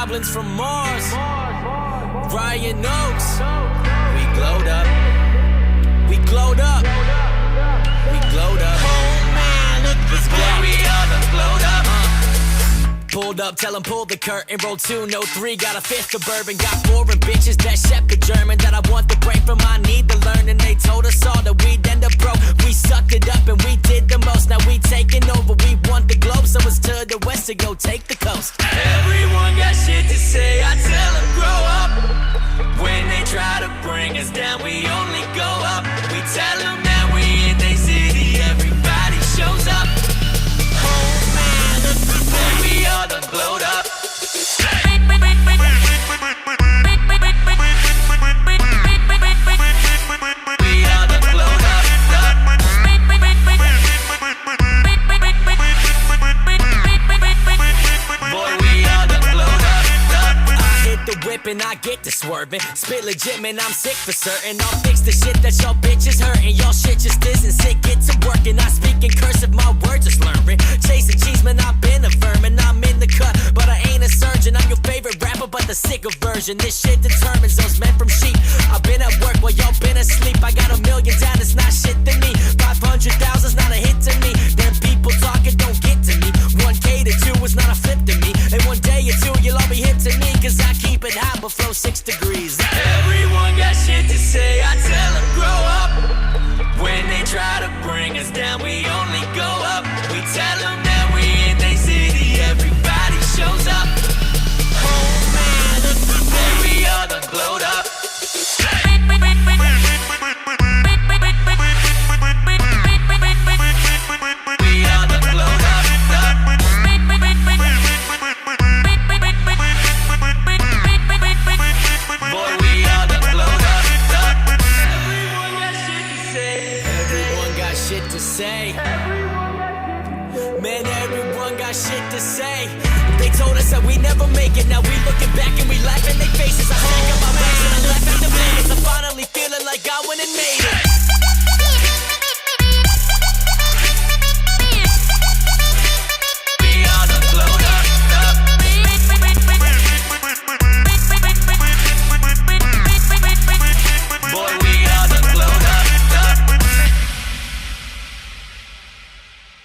goblins from Mars. Ryan Oaks. We glowed up. We glowed up. We glowed up. Oh man, look this boy, we all done glowed up. Pulled up, tell 'em pull the curtain. Roll 2, no 3, got a fifth of bourbon. Got foreign bitches that shepherd German. That I want the break from, I need to learn. And they told us all that we'd end up broke. We sucked it up and we did the most. Now we taking over, we want the globe. So it's to the west to go take the coast. Everyone got shit to say, I tell them grow up. When they try to bring us down, we only go up. We tell them that we in they city, everybody shows up. Oh man, we all done glowed up. We all done glowed up. Boy, we all done glowed up. I hit the whip and I get to swerving. Spit legit, man, I'm sick for certain. I'll fix the shit that y'all bitches hurting. Y'all shit just isn't sick, get to work. And I speak in cursive, my words are slurring. Chasing cheese, man, I've been a vermin. I'm in the cut, but I ain't a surgeon. I'm your favorite rapper, but the sicker version. This shit determines those men from sheep. I've been at work while y'all been asleep. I got $1 million down, it's not shit to me. 500,000's not a hit to me. Them people talking don't get to me. 1K to 2 is not a flip to me. And one day or two, you'll all be hip to me. Cause I keep it hot, but flow 6 degrees. Everyone got shit to say, I tell them grow up. When they try to bring us down, we only go up. We tell them that we in they city, everybody shows up. Oh man, we all done glowed up. We all done glowed up. Boy, we all done glowed up. Everyone got shit to say. Everyone got shit to say. Man, everyone got shit to say. They told us that we never make it. Now we looking back and we laugh in their faces. I shake up my back and I laugh at the man. I'm finally feeling like I went and made it.